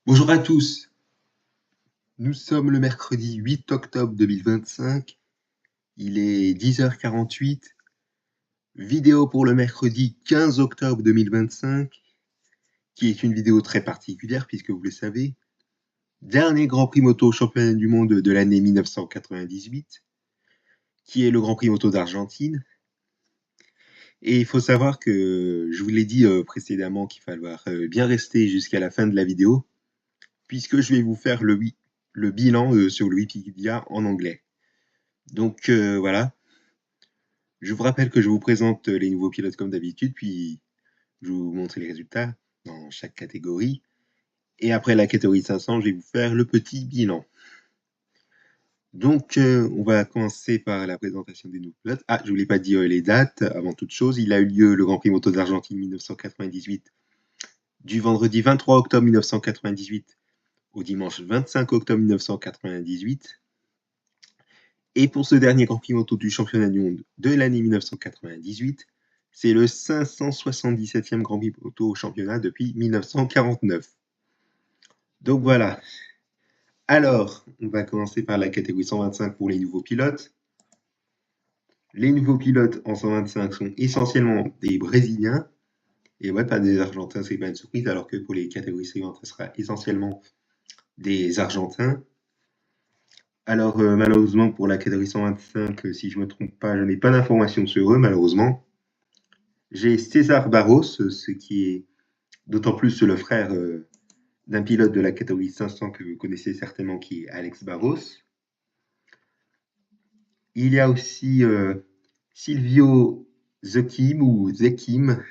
Bonjour à tous, nous sommes le mercredi 8 octobre 2025, il est 10h48, vidéo pour le mercredi 15 octobre 2025, qui est une vidéo très particulière puisque vous le savez, dernier Grand Prix moto championnat du monde de l'année 1998, qui est le Grand Prix moto d'Argentine. Et il faut savoir que je vous l'ai dit précédemment qu'il fallait bien rester jusqu'à la fin de la vidéo, puisque je vais vous faire le bilan sur le Wikipédia en anglais. Donc voilà, je vous rappelle que je vous présente les nouveaux pilotes comme d'habitude, puis je vais vous montrer les résultats dans chaque catégorie. Et après la catégorie 500, je vais vous faire le petit bilan. Donc on va commencer par la présentation des nouveaux pilotes. Ah, je ne voulais pas dire les dates avant toute chose. Il a eu lieu le Grand Prix moto d'Argentine 1998 du vendredi 23 octobre 1998 au dimanche 25 octobre 1998. Et pour ce dernier Grand Prix moto du championnat du monde de l'année 1998, c'est le 577e Grand Prix moto au championnat depuis 1949. Donc voilà. Alors, on va commencer par la catégorie 125 pour les nouveaux pilotes. Les nouveaux pilotes en 125 sont essentiellement des Brésiliens. Et ouais, pas des Argentins, c'est pas une surprise, alors que pour les catégories suivantes, ce sera essentiellement des Argentins. Alors, malheureusement, pour la catégorie 125, si je ne me trompe pas, je n'ai pas d'informations sur eux, malheureusement. J'ai César Barros, ce qui est d'autant plus le frère d'un pilote de la catégorie 500 que vous connaissez certainement, qui est Alex Barros. Il y a aussi Silvio Zekim ou Zekim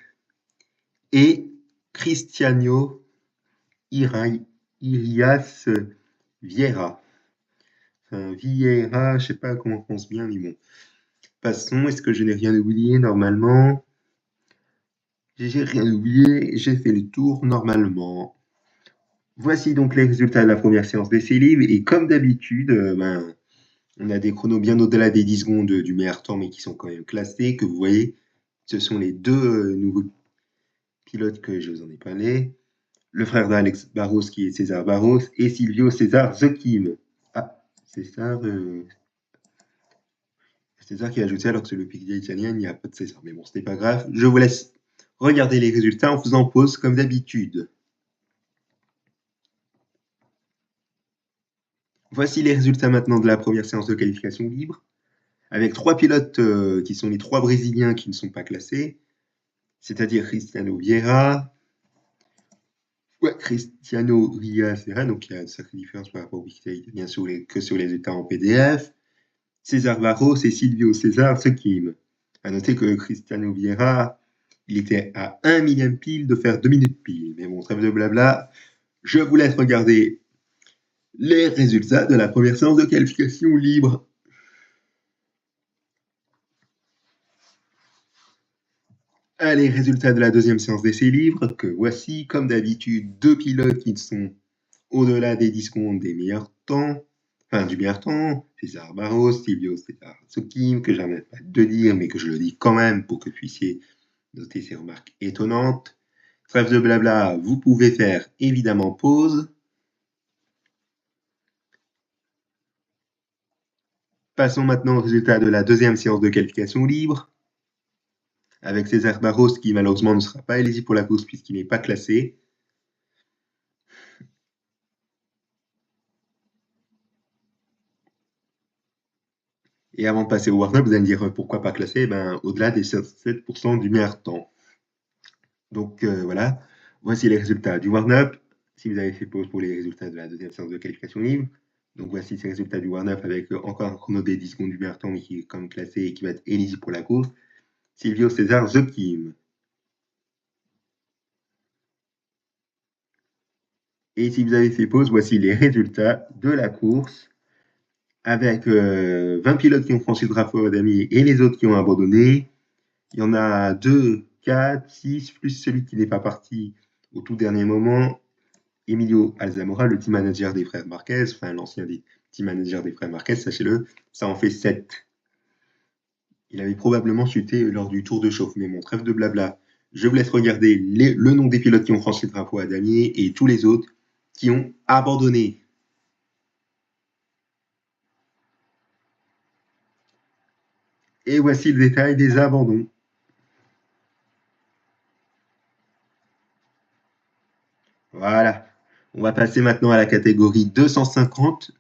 et Cristiano Irias Vieira. Enfin, Vieira, je ne sais pas comment on pense bien, mais bon. Passons, est-ce que je n'ai rien oublié normalement? J'ai rien oublié, j'ai fait le tour normalement. Voici donc les résultats de la première séance d'essai libre et comme d'habitude, on a des chronos bien au-delà des 10 secondes du meilleur temps mais qui sont quand même classés, que vous voyez, ce sont les deux nouveaux pilotes que je vous en ai parlé. Le frère d'Alex Barros qui est César Barros et Silvio César Zokim. Ah, César qui a ajouté alors que c'est le Wikipédia italien, il n'y a pas de César. Mais bon, ce n'est pas grave. Je vous laisse regarder les résultats en faisant pause comme d'habitude. Voici les résultats maintenant de la première séance de qualification libre, avec trois pilotes qui sont les trois Brésiliens qui ne sont pas classés, c'est-à-dire Cristiano Vieira, Cristiano Vieira, donc il y a une sacrée différence par rapport au Wikipédia italien que sur les états en PDF, César Barros et Silvio César Zekim. À noter que Cristiano Vieira, il était à 1 millième pile de faire 2 minutes pile. Mais bon, trêve de blabla, je vous laisse regarder les résultats de la première séance de qualification libre. Allez, résultats de la deuxième séance d'essai libre, que voici, comme d'habitude, deux pilotes qui sont au-delà des 10 secondes des meilleurs temps, enfin du meilleur temps, César Barros, Silvio César Zokim, que j'arrête pas de dire, mais que je le dis quand même pour que vous puissiez noter ces remarques étonnantes. Trêve de blabla, vous pouvez faire évidemment pause. Passons maintenant au résultat de la deuxième séance de qualification libre, avec César Barros qui malheureusement ne sera pas éligible pour la course puisqu'il n'est pas classé. Et avant de passer au warm-up, vous allez me dire pourquoi pas classé? Au-delà des 7% du meilleur temps. Donc voilà, voici les résultats du warm-up. Si vous avez fait pause pour les résultats de la deuxième séance de qualification libre. Donc voici ces résultats du warm-up avec encore un chrono des 10 secondes du meilleur temps, mais qui est quand même classé et qui va être éligible pour la course. Silvio César Zokim. Et si vous avez fait pause, voici les résultats de la course avec 20 pilotes qui ont franchi le drapeau damier et les autres qui ont abandonné. Il y en a 2, 4, 6, plus celui qui n'est pas parti au tout dernier moment, Emilio Alzamora, le team manager des frères Marquez, enfin l'ancien team manager des frères Marquez, sachez-le, ça en fait 7. Il avait probablement chuté lors du tour de chauffe, mais bon, trêve de blabla. Je vous laisse regarder le nom des pilotes qui ont franchi le drapeau à damier et tous les autres qui ont abandonné. Et voici le détail des abandons. Voilà. On va passer maintenant à la catégorie 250.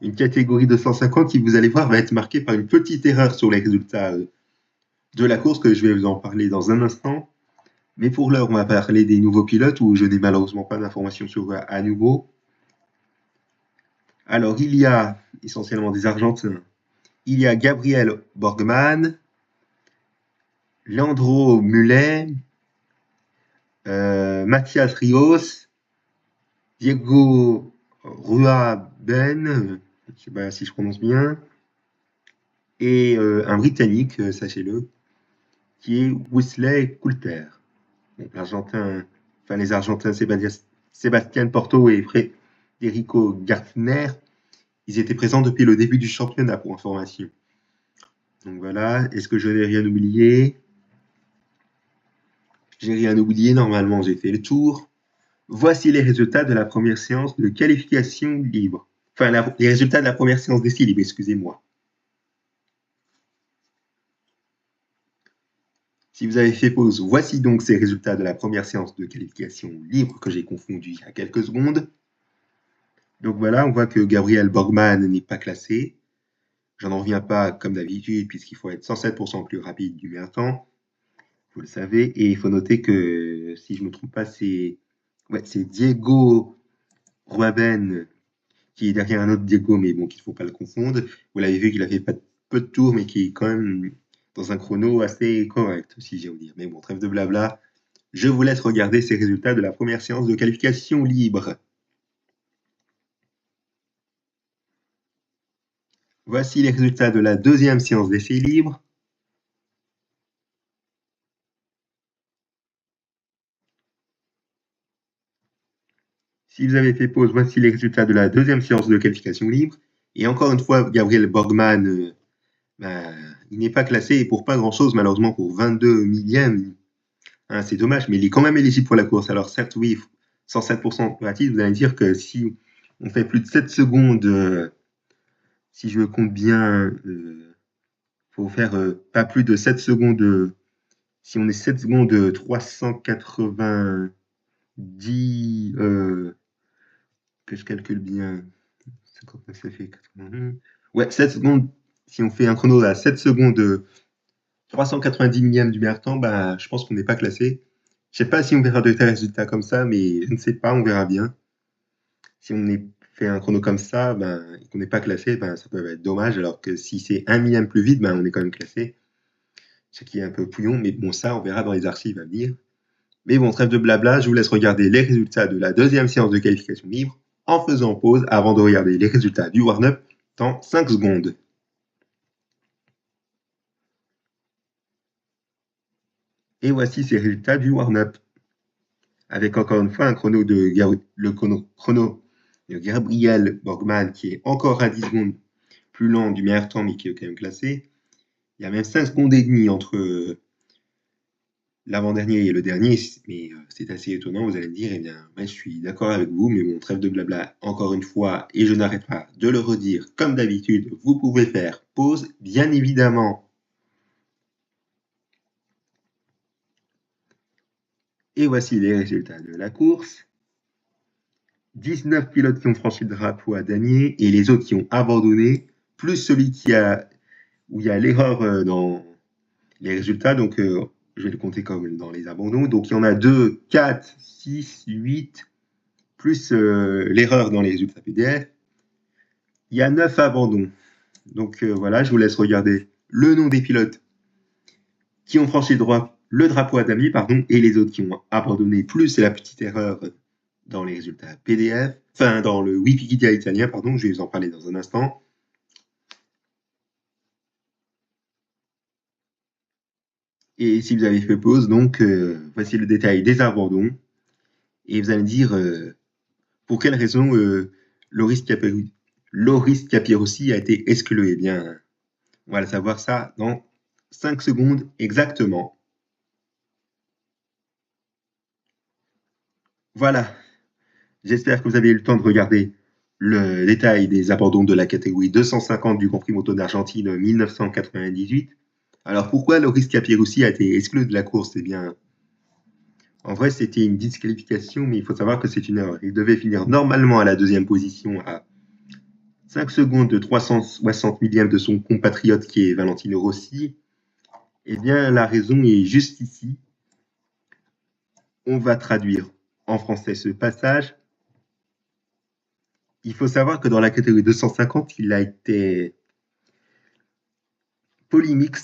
Une catégorie 250 qui, vous allez voir, va être marquée par une petite erreur sur les résultats de la course, que je vais vous en parler dans un instant. Mais pour l'heure, on va parler des nouveaux pilotes où je n'ai malheureusement pas d'informations sur eux à nouveau. Alors, il y a essentiellement des Argentins. Il y a Gabriel Borgmann, Leandro Mullet, Mathias Rios, Diego Ruaben, je ne sais pas si je prononce bien, et un Britannique, sachez-le, qui est Wesley Coulter. Donc, les Argentins Sébastien Porto et Federico Gartner, ils étaient présents depuis le début du championnat, pour information. Donc voilà, est-ce que je n'ai rien oublié? J'ai rien oublié, normalement j'ai fait le tour. Voici les résultats de la première séance de qualification libre. Enfin, les résultats de la première séance d'essai libre, excusez-moi. Si vous avez fait pause, voici donc ces résultats de la première séance de qualification libre que j'ai confondu il y a quelques secondes. Donc voilà, on voit que Gabriel Borgmann n'est pas classé. Je n'en reviens pas comme d'habitude, puisqu'il faut être 107% plus rapide du meilleur temps. Vous le savez. Et il faut noter que, si je ne me trompe pas, c'est Diego Ruaben qui est derrière un autre Diego, mais bon, qu'il ne faut pas le confondre. Vous l'avez vu qu'il a fait peu de tours, mais qui est quand même dans un chrono assez correct, si j'ai envie de dire. Mais bon, trêve de blabla. Je vous laisse regarder ces résultats de la première séance de qualification libre. Voici les résultats de la deuxième séance d'essai libre. Si vous avez fait pause, voici les résultats de la deuxième séance de qualification libre. Et encore une fois, Gabriel Borgmann, il n'est pas classé et pour pas grand-chose, malheureusement, pour 22 millièmes. Hein, c'est dommage, mais il est quand même éligible pour la course. Alors certes, oui, 107% rapide, vous allez me dire que si on fait plus de 7 secondes, si je compte bien, faut faire pas plus de 7 secondes. Si on est 7 secondes 390, que je calcule bien, 59, ça fait 81. Ouais, 7 secondes, si on fait un chrono à 7 secondes 390 millièmes du meilleur temps, bah, je pense qu'on n'est pas classé. Je ne sais pas si on verra de tels résultats comme ça, mais je ne sais pas, on verra bien. Si on fait un chrono comme ça, et qu'on n'est pas classé, ça peut être dommage, alors que si c'est un millième plus vite, on est quand même classé. Ce qui est un peu pouillon, mais bon, ça, on verra dans les archives à venir. Mais bon, trêve de blabla, je vous laisse regarder les résultats de la deuxième séance de qualification libre en faisant pause avant de regarder les résultats du warm-up dans 5 secondes. Et voici ces résultats du warm-up. Avec encore une fois un chrono de Gabriel Borgmann qui est encore à 10 secondes plus lent du meilleur temps, mais qui est quand même classé. Il y a même 5 secondes et demie entre l'avant-dernier et le dernier, mais c'est assez étonnant, vous allez me dire. Eh bien, je suis d'accord avec vous, mais bon, trêve de blabla, encore une fois, et je n'arrête pas de le redire, comme d'habitude, vous pouvez faire pause, bien évidemment. Et voici les résultats de la course. 19 pilotes qui ont franchi le drapeau à damier et les autres qui ont abandonné, plus celui où il y a l'erreur dans les résultats. Donc, je vais le compter comme dans les abandons. Donc, il y en a 2, 4, 6, 8, plus l'erreur dans les résultats PDF. Il y a 9 abandons. Donc, voilà, je vous laisse regarder le nom des pilotes qui ont franchi le drapeau à damier, et les autres qui ont abandonné, plus la petite erreur dans les résultats PDF, enfin dans le Wikipédia italien, je vais vous en parler dans un instant. Et si vous avez fait pause, donc voici le détail des abandons. Et vous allez me dire pour quelle raison Loris Capirossi a été exclu. Eh bien, on va savoir ça dans 5 secondes exactement. Voilà. J'espère que vous avez eu le temps de regarder le détail des abandons de la catégorie 250 du Grand Prix moto d'Argentine 1998. Alors pourquoi Loris Capirossi a été exclu de la course? Eh bien, en vrai, c'était une disqualification, mais il faut savoir que c'est une erreur. Il devait finir normalement à la deuxième position à 5 secondes de 360 millièmes de son compatriote qui est Valentino Rossi. Eh bien, la raison est juste ici. On va traduire en français ce passage. Il faut savoir que dans la catégorie 250, il a été polémique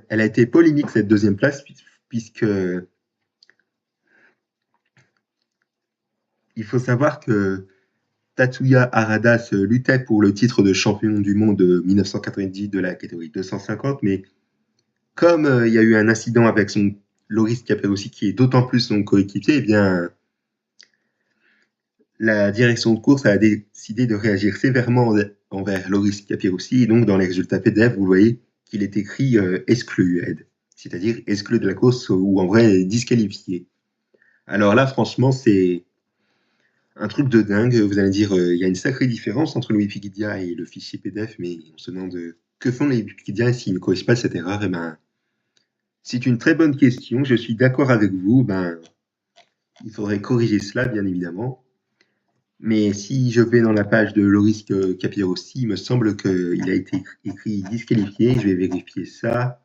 elle a été polémique cette deuxième place puisque il faut savoir que Tatsuya Harada se luttait pour le titre de champion du monde de 1998 de la catégorie 250, mais comme il y a eu un incident avec son Loris Capirossi qui est d'autant plus son coéquipier, eh bien la direction de course a décidé de réagir sévèrement envers Loris Capirossi et donc dans les résultats PDF, vous voyez qu'il est écrit exclu, c'est-à-dire exclu de la course ou en vrai disqualifié. Alors là, franchement, c'est un truc de dingue. Vous allez dire, il y a une sacrée différence entre le Wikipédia et le fichier PDF, mais on se demande que font les Wikipédia s'ils ne corrigent pas cette erreur. Eh ben, c'est une très bonne question. Je suis d'accord avec vous. Ben, il faudrait corriger cela, bien évidemment. Mais si je vais dans la page de Loris Capirossi, il me semble qu'il a été écrit disqualifié. Je vais vérifier ça.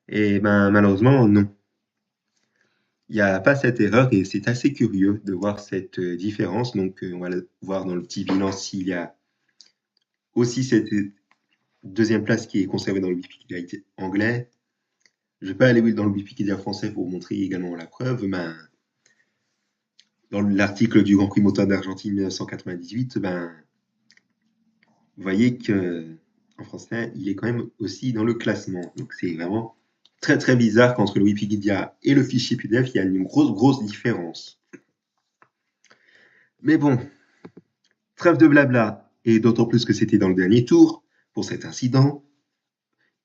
Et ben, malheureusement, non. Il n'y a pas cette erreur et c'est assez curieux de voir cette différence. Donc, on va voir dans le petit bilan s'il y a aussi cette deuxième place qui est conservée dans le Wikipédia anglais. Je ne vais pas aller dans le Wikipédia français pour vous montrer également la preuve. Ben, dans l'article du Grand Prix moteur d'Argentine 1998, ben, vous voyez que en français, il est quand même aussi dans le classement. Donc c'est vraiment très très bizarre qu'entre le Wikipédia et le fichier PDF, il y a une grosse différence. Mais bon, trêve de blabla, et d'autant plus que c'était dans le dernier tour pour cet incident.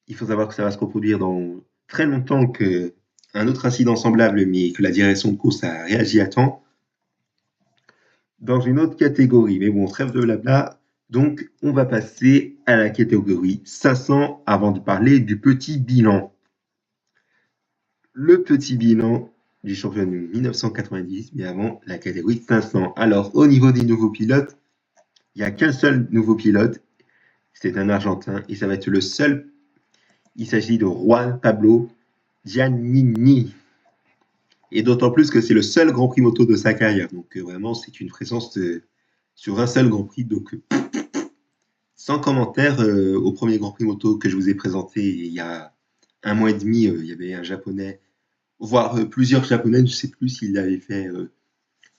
Il faut savoir que ça va se reproduire dans très longtemps que un autre incident semblable, mais que la direction de course a réagi à temps, dans une autre catégorie. Mais bon, trêve de blabla. Donc, on va passer à la catégorie 500 avant de parler du petit bilan. Le petit bilan du championnat 1990, mais avant la catégorie 500. Alors, au niveau des nouveaux pilotes, il n'y a qu'un seul nouveau pilote. C'est un Argentin et ça va être le seul. Il s'agit de Juan Pablo Giannini. Et d'autant plus que c'est le seul Grand Prix moto de sa carrière. Donc vraiment, c'est une présence sur un seul Grand Prix. Donc sans commentaire, au premier Grand Prix moto que je vous ai présenté il y a un mois et demi, il y avait un Japonais, voire plusieurs Japonais, je ne sais plus s'il avait fait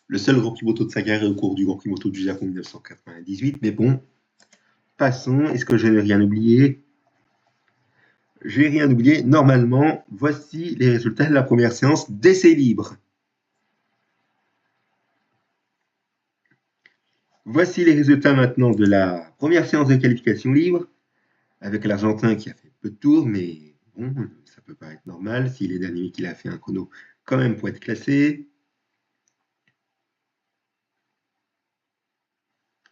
le seul Grand Prix moto de sa carrière au cours du Grand Prix moto du Japon 1998. Mais bon, passons. Est-ce que je n'ai rien oublié? J'ai rien oublié. Normalement, voici les résultats de la première séance d'essai libre. Voici les résultats maintenant de la première séance de qualification libre, avec l'Argentin qui a fait peu de tours, mais bon, ça peut paraître normal s'il est dernier qu'il a fait un chrono quand même pour être classé.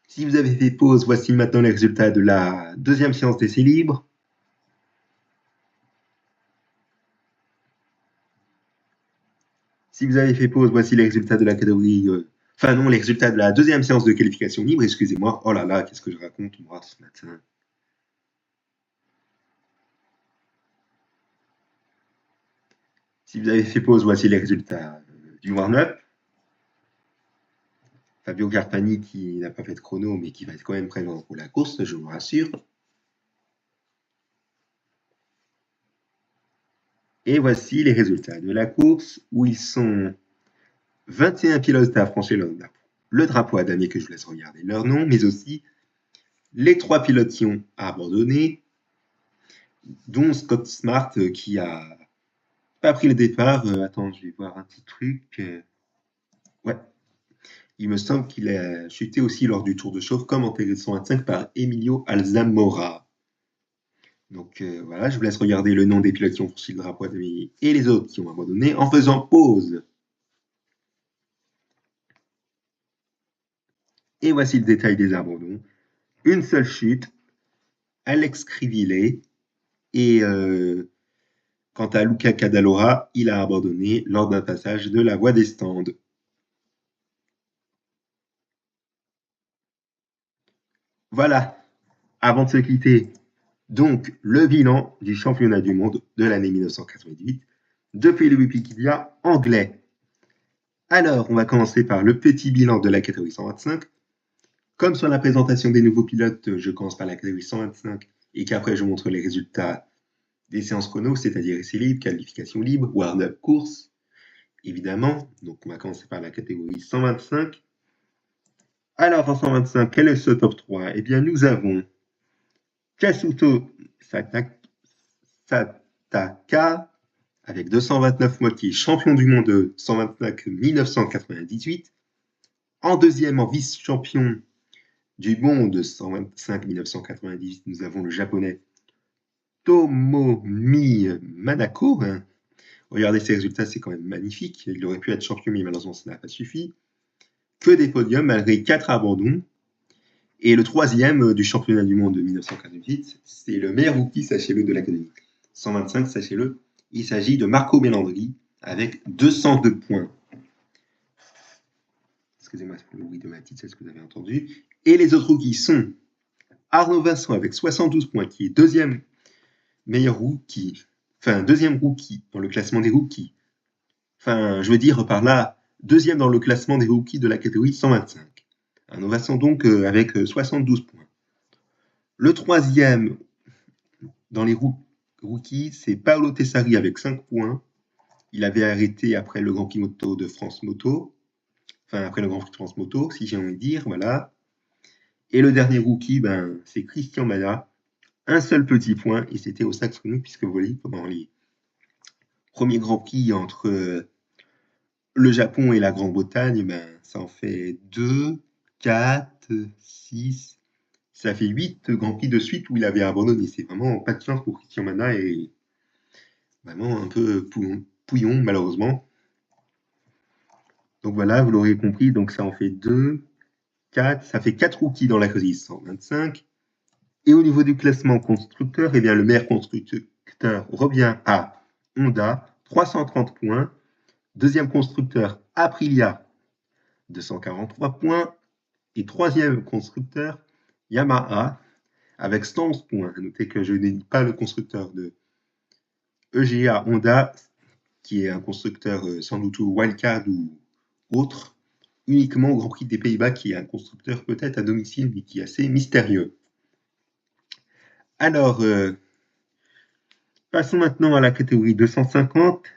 Si vous avez fait pause, voici maintenant les résultats de la deuxième séance d'essai libre. Si vous avez fait pause, voici les résultats de la catégorie... Enfin non, les résultats de la deuxième séance de qualification libre, excusez-moi. Oh là là, qu'est-ce que je raconte moi ce matin. Si vous avez fait pause, voici les résultats du warm-up. Fabio Carpani qui n'a pas fait de chrono, mais qui va être quand même présent pour la course, je vous rassure. Et voici les résultats de la course, où ils sont 21 pilotes à franchir le drapeau à damier, que je vous laisse regarder leur nom, mais aussi les 3 pilotes qui ont abandonné, dont Scott Smart qui a pas pris le départ. Attends, je vais voir un petit truc. Ouais, il me semble qu'il a chuté aussi lors du tour de chauffe, comme en TD125 par Emilio Alzamora. Donc voilà, je vous laisse regarder le nom des pilotes qui ont franchi le drapeau à damier et les autres qui ont abandonné en faisant pause. Et voici le détail des abandons. Une seule chute, Alex Crivillet, et quant à Luca Cadalora, il a abandonné lors d'un passage de la voie des stands. Voilà, avant de se quitter, donc le bilan du championnat du monde de l'année 1998 depuis le Wikipédia anglais. Alors, on va commencer par le petit bilan de la catégorie 125. Comme sur la présentation des nouveaux pilotes, je commence par la catégorie 125 et qu'après je montre les résultats des séances chrono, c'est-à-dire essai libre, qualification libre, warm-up course, évidemment. Donc on va commencer par la catégorie 125. Alors en 125, quel est ce top 3? Eh bien nous avons Kazuto Sataka avec 229 points qui est champion du monde 125 1998. En deuxième, en vice-champion du monde 125 1998, nous avons le japonais Tomomi Manako. Regardez ces résultats, c'est quand même magnifique. Il aurait pu être champion, mais malheureusement, ça n'a pas suffi. Que des podiums, malgré 4 abandons. Et le troisième du championnat du monde de 1948, c'est le meilleur rookie, sachez-le, de l'académie. 125, sachez-le, il s'agit de Marco Melandri, avec 202 points. Excusez-moi, c'est le bruit de ma petite, c'est ce que vous avez entendu. Et les autres rookies sont Arnaud Vincent avec 72 points, qui est deuxième meilleur rookie, enfin deuxième rookie dans le classement des rookies. Enfin, je veux dire par là, deuxième dans le classement des rookies de la catégorie 125. Arnaud Vincent donc avec 72 points. Le troisième dans les rookies, c'est Paolo Tessari avec 5 points. Il avait arrêté après le Grand Prix Moto de France Moto. Enfin, après le Grand Prix de France Moto, si j'ai envie de dire, voilà. Et le dernier rookie, c'est Christian Mana. Un seul petit point, et c'était au Saxony, puisque vous voyez, pendant les premiers Grands Prix entre le Japon et la Grande-Bretagne, ça en fait 2, 4, 6, ça fait 8 Grands Prix de suite où il avait abandonné. C'est vraiment pas de chance pour Christian Mana et vraiment un peu pouillon, malheureusement. Donc voilà, vous l'aurez compris, donc ça en fait 2, 4, ça fait 4 rookies dans la catégorie 125. Et au niveau du classement constructeur, eh bien, le meilleur constructeur revient à Honda, 330 points. Deuxième constructeur, Aprilia, 243 points. Et troisième constructeur, Yamaha, avec 111 points. Notez que je n'ai pas le constructeur de EGA Honda, qui est un constructeur sans doute wildcard ou autre, uniquement au Grand Prix des Pays-Bas, qui est un constructeur peut-être à domicile, mais qui est assez mystérieux. Alors, passons maintenant à la catégorie 250.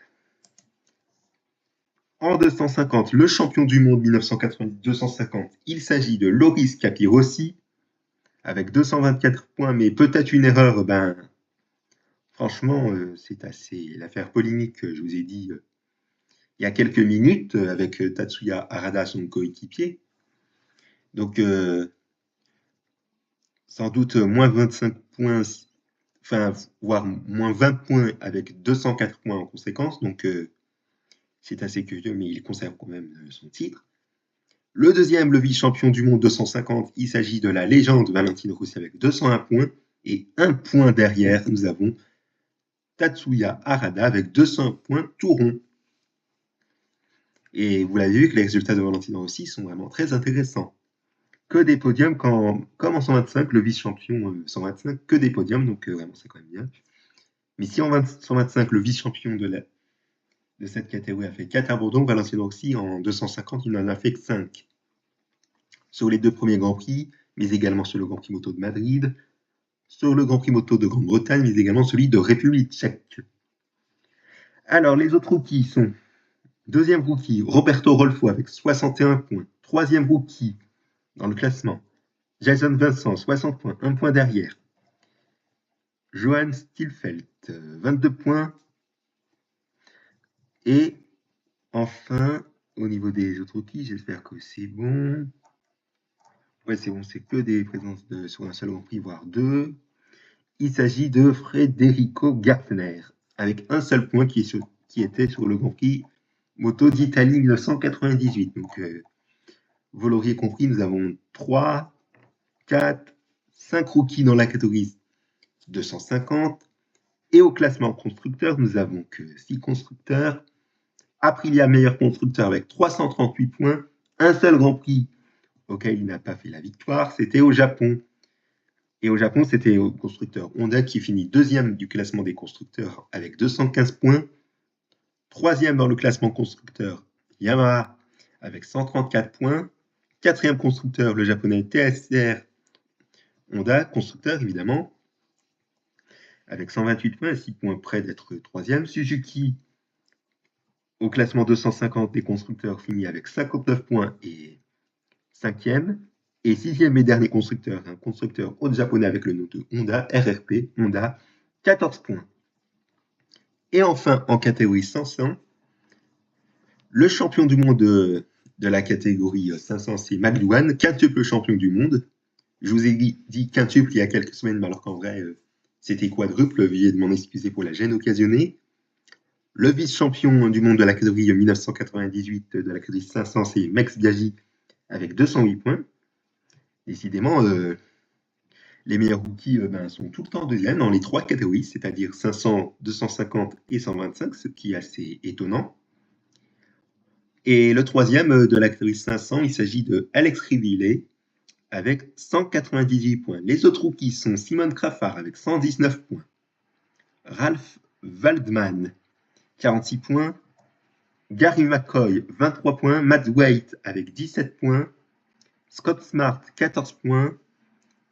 En 250, le champion du monde 1990-250, il s'agit de Loris Capirossi, avec 224 points, mais peut-être une erreur, franchement, c'est assez l'affaire polémique que je vous ai dit il y a quelques minutes, avec Tatsuya Harada, son coéquipier. Donc, sans doute moins 25 points, enfin, voire moins 20 points avec 204 points en conséquence. Donc, c'est assez curieux, mais il conserve quand même son titre. Le deuxième, le vice-champion du monde 250, il s'agit de la légende Valentino Rossi avec 201 points. Et un point derrière, nous avons Tatsuya Harada avec 200 points tout rond. Et vous l'avez vu que les résultats de Valentino Rossi sont vraiment très intéressants. Que des podiums, comme en 125, le vice-champion 125, que des podiums, donc vraiment c'est quand même bien. Mais si en 125, le vice-champion de cette catégorie a fait 4 abandons, Valentino Rossi en 250, il n'en a fait que 5. Sur les deux premiers Grands Prix, mais également sur le Grand Prix Moto de Madrid, sur le Grand Prix Moto de Grande-Bretagne, mais également celui de République tchèque. Alors, les autres rookies sont deuxième rookie, Roberto Rolfo avec 61 points. Troisième rookie dans le classement, Jason Vincent, 60 points, 1 point derrière. Johan Stilfelt, 22 points. Et enfin, au niveau des autres rookies, j'espère que c'est bon. Ouais, c'est bon, c'est que des présences sur un seul Grand Prix, voire deux. Il s'agit de Federico Gartner, avec un seul point qui était sur le Grand Prix Moto d'Italie 1998. Donc, Vos lauriers compris, nous avons 3, 4, 5 rookies dans la catégorie 250. Et au classement constructeur, nous avons que 6 constructeurs. Aprilia, meilleur constructeur avec 338 points. Un seul Grand Prix auquel il n'a pas fait la victoire, c'était au Japon. Et au Japon, c'était au constructeur Honda qui finit deuxième du classement des constructeurs avec 215 points. Troisième dans le classement constructeur, Yamaha avec 134 points. Quatrième constructeur, le japonais TSR Honda, constructeur évidemment, avec 128 points, 6 points près d'être troisième. Suzuki, au classement 250 des constructeurs, finit avec 59 points et cinquième. Et sixième et dernier constructeur, un constructeur haute japonais avec le nom de Honda, RRP, Honda, 14 points. Et enfin, en catégorie 500, le champion du monde de la catégorie 500, c'est McLuhan, quintuple champion du monde. Je vous ai dit quintuple il y a quelques semaines, mais alors qu'en vrai, c'était quadruple. Veuillez de m'en excuser pour la gêne occasionnée. Le vice-champion du monde de la catégorie 1998 de la catégorie 500, c'est Max Biaggi avec 208 points. Décidément, les meilleurs rookies sont tout le temps deuxièmes dans les trois catégories, c'est-à-dire 500, 250 et 125, ce qui est assez étonnant. Et le troisième de la catégorie 500, il s'agit de Alex Rivillet avec 198 points. Les autres rookies sont Simon Craffard avec 119 points, Ralph Waldman 46 points, Gary McCoy 23 points, Matt Waite avec 17 points, Scott Smart 14 points,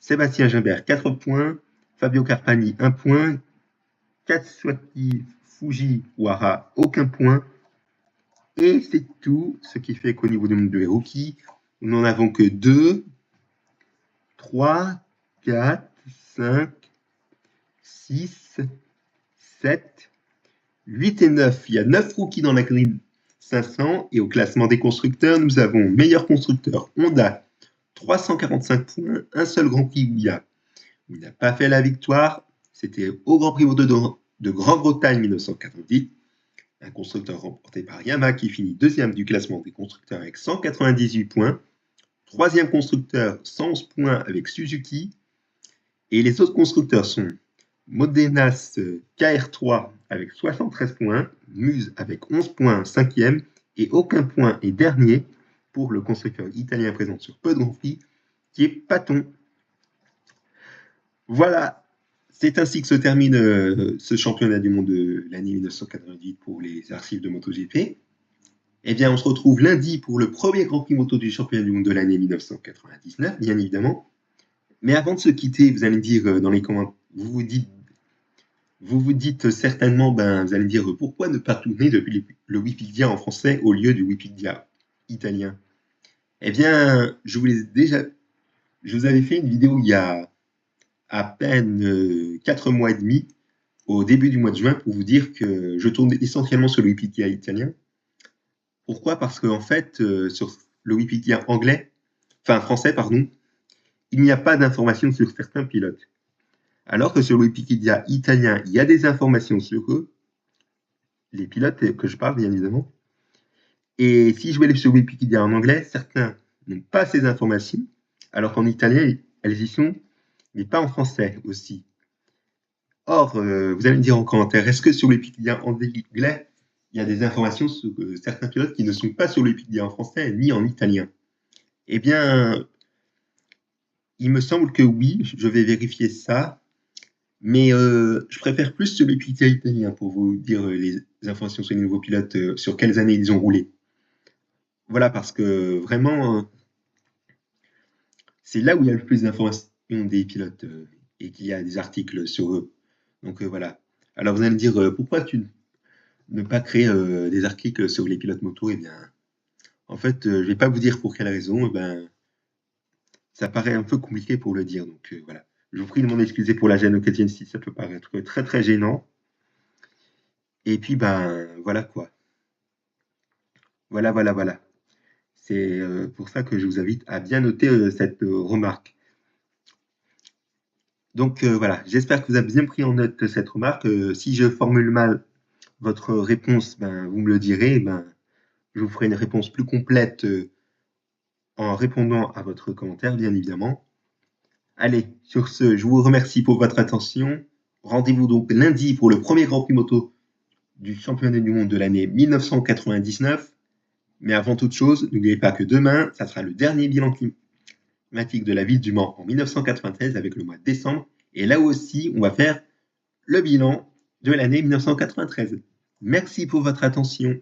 Sébastien Gimbert 4 points, Fabio Carpani 1 point, Katsuaki Fujiwara aucun point. Et c'est tout, ce qui fait qu'au niveau du monde de rookies, nous n'en avons que 2, 3, 4, 5, 6, 7, 8 et 9. Il y a 9 rookies dans la grille 500. Et au classement des constructeurs, nous avons meilleur constructeur Honda, 345 points, un seul Grand Prix où il n'a pas fait la victoire. C'était au Grand Prix de Grande-Bretagne 1990. Un constructeur remporté par Yamaha qui finit deuxième du classement des constructeurs avec 198 points. Troisième constructeur, 111 points avec Suzuki. Et les autres constructeurs sont Modenas KR3 avec 73 points, Muse avec 11 points, cinquième, et aucun point est dernier pour le constructeur italien présent sur peu de Grand Prix, qui est Paton. Voilà, c'est ainsi que se termine ce championnat du monde de l'année 1998 pour les archives de MotoGP. Eh bien, on se retrouve lundi pour le premier Grand Prix moto du championnat du monde de l'année 1999, bien évidemment. Mais avant de se quitter, vous allez me dire dans les commentaires, vous vous dites certainement, vous allez me dire pourquoi ne pas tourner depuis le Wikipédia en français au lieu du Wikipédia italien. Eh bien, je vous avais fait une vidéo il y a à peine 4 mois et demi, au début du mois de juin, pour vous dire que je tourne essentiellement sur le Wikipédia italien. Pourquoi ? Parce qu'en fait, sur le Wikipédia français, il n'y a pas d'informations sur certains pilotes. Alors que sur le Wikipédia italien, il y a des informations sur eux, les pilotes que je parle, bien évidemment. Et si je vais aller sur Wikipédia en anglais, certains n'ont pas ces informations, alors qu'en italien, elles y sont, mais pas en français aussi. Or, vous allez me dire en commentaire, est-ce que sur Wikipédia en anglais, il y a des informations sur certains pilotes qui ne sont pas sur Wikipédia en français ni en italien ? Eh bien, il me semble que oui, je vais vérifier ça. Mais je préfère plus sur le Wikipédia italien pour vous dire les informations sur les nouveaux pilotes, sur quelles années ils ont roulé. Voilà, parce que vraiment, c'est là où il y a le plus d'informations des pilotes et qu'il y a des articles sur eux. Donc voilà. Alors vous allez me dire, pourquoi ne pas créer des articles sur les pilotes moto ? Eh bien, en fait, je ne vais pas vous dire pour quelle raison. Ça paraît un peu compliqué pour le dire. Donc voilà. Je vous prie de m'en excuser pour la gêne occasionne si ça peut paraître très très gênant. Et puis voilà quoi. Voilà. C'est pour ça que je vous invite à bien noter cette remarque. Donc voilà, j'espère que vous avez bien pris en note cette remarque. Si je formule mal votre réponse, vous me le direz. Je vous ferai une réponse plus complète en répondant à votre commentaire, bien évidemment. Allez, sur ce, je vous remercie pour votre attention. Rendez-vous donc lundi pour le premier Grand Prix moto du championnat du monde de l'année 1999. Mais avant toute chose, n'oubliez pas que demain, ça sera le dernier bilan climatique de la ville du Mans en 1993 avec le mois de décembre. Et là aussi, on va faire le bilan de l'année 1993. Merci pour votre attention.